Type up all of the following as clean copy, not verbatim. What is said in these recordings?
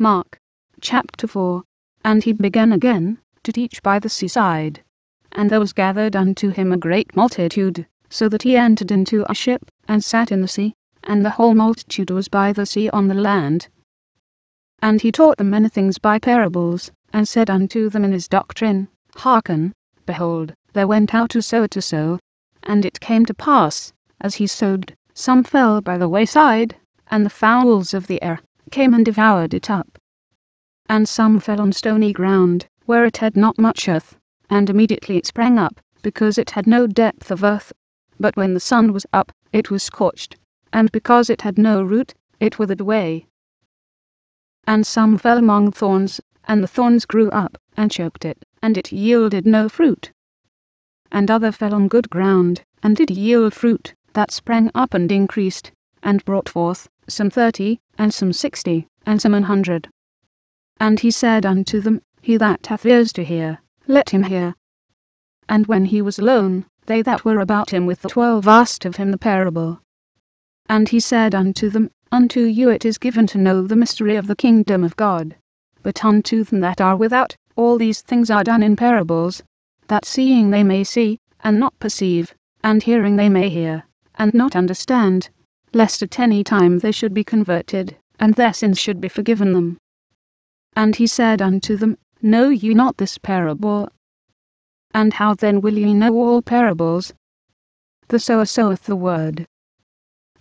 Mark chapter 4. And he began again to teach by the seaside. And there was gathered unto him a great multitude, so that he entered into a ship, and sat in the sea, and the whole multitude was by the sea on the land. And he taught them many things by parables, and said unto them in his doctrine, Hearken, behold, there went out a sower to sow. And it came to pass, as he sowed, some fell by the wayside, and the fowls of the air came and devoured it up. And some fell on stony ground, where it had not much earth, and immediately it sprang up, because it had no depth of earth. But when the sun was up, it was scorched, and because it had no root, it withered away. And some fell among thorns, and the thorns grew up, and choked it, and it yielded no fruit. And other fell on good ground, and did yield fruit, that sprang up and increased, and brought forth, some 30, and some 60, and some 100. And he said unto them, He that hath ears to hear, let him hear. And when he was alone, they that were about him with the 12 asked of him the parable. And he said unto them, Unto you it is given to know the mystery of the kingdom of God. But unto them that are without, all these things are done in parables, that seeing they may see, and not perceive, and hearing they may hear, and not understand, lest at any time they should be converted, and their sins should be forgiven them. And he said unto them, Know ye not this parable? And how then will ye know all parables? The sower soweth the word.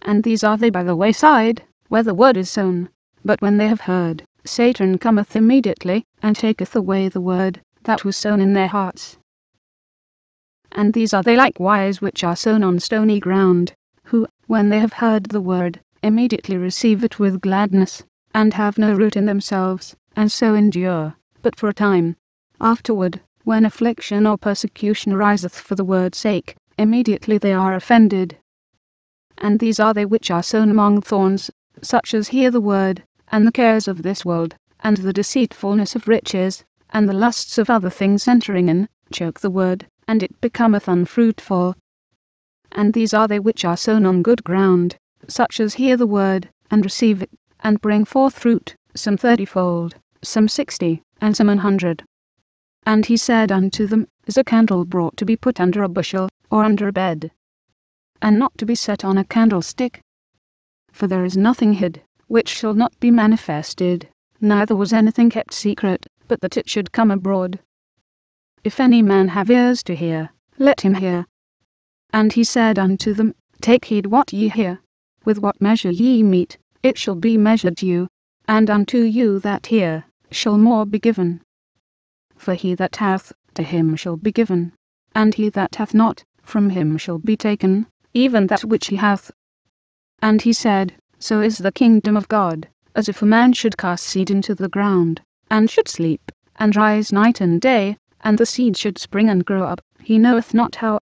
And these are they by the wayside, where the word is sown. But when they have heard, Satan cometh immediately, and taketh away the word that was sown in their hearts. And these are they likewise which are sown on stony ground, who, when they have heard the word, immediately receive it with gladness, and have no root in themselves, and so endure, but for a time. Afterward, when affliction or persecution ariseth for the word's sake, immediately they are offended. And these are they which are sown among thorns, such as hear the word, and the cares of this world, and the deceitfulness of riches, and the lusts of other things entering in, choke the word, and it becometh unfruitful. And these are they which are sown on good ground, such as hear the word, and receive it, and bring forth fruit, some 30-fold, some 60, and some 100. And he said unto them, Is a candle brought to be put under a bushel, or under a bed? And not to be set on a candlestick? For there is nothing hid, which shall not be manifested, neither was anything kept secret, but that it should come abroad. If any man have ears to hear, let him hear. And he said unto them, Take heed what ye hear. With what measure ye mete, it shall be measured to you, and unto you that hear, shall more be given. For he that hath, to him shall be given, and he that hath not, from him shall be taken, even that which he hath. And he said, So is the kingdom of God, as if a man should cast seed into the ground, and should sleep, and rise night and day, and the seed should spring and grow up, he knoweth not how.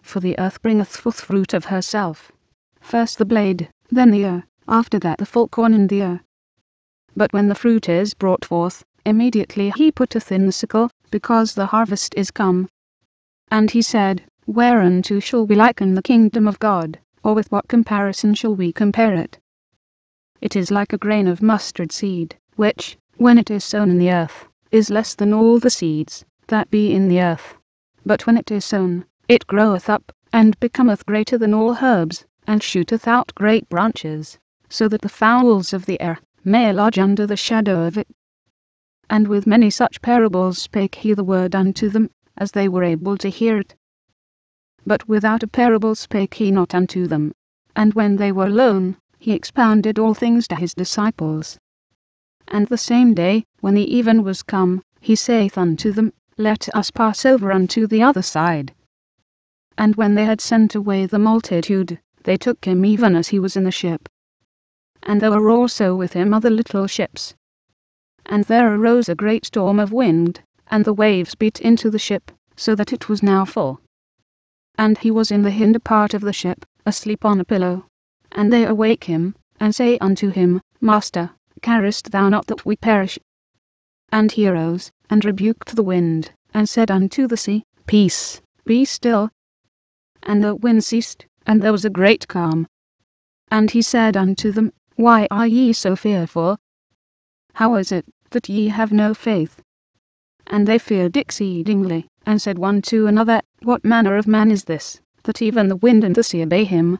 For the earth bringeth forth fruit of herself, first the blade, then the ear, after that the full corn in the ear. But when the fruit is brought forth, immediately he putteth in the sickle, because the harvest is come. And he said, Whereunto shall we liken the kingdom of God, or with what comparison shall we compare it? It is like a grain of mustard seed, which, when it is sown in the earth, is less than all the seeds that be in the earth. But when it is sown, it groweth up, and becometh greater than all herbs, and shooteth out great branches, so that the fowls of the air may lodge under the shadow of it. And with many such parables spake he the word unto them, as they were able to hear it. But without a parable spake he not unto them. And when they were alone, he expounded all things to his disciples. And the same day, when the even was come, he saith unto them, Let us pass over unto the other side. And when they had sent away the multitude, they took him even as he was in the ship. And there were also with him other little ships. And there arose a great storm of wind, and the waves beat into the ship, so that it was now full. And he was in the hinder part of the ship, asleep on a pillow. And they awake him, and say unto him, Master, carest thou not that we perish? And he arose, and rebuked the wind, and said unto the sea, Peace, be still. And the wind ceased, and there was a great calm. And he said unto them, Why are ye so fearful? how is it that ye have no faith? And they feared exceedingly, and said one to another, What manner of man is this, that even the wind and the sea obey him?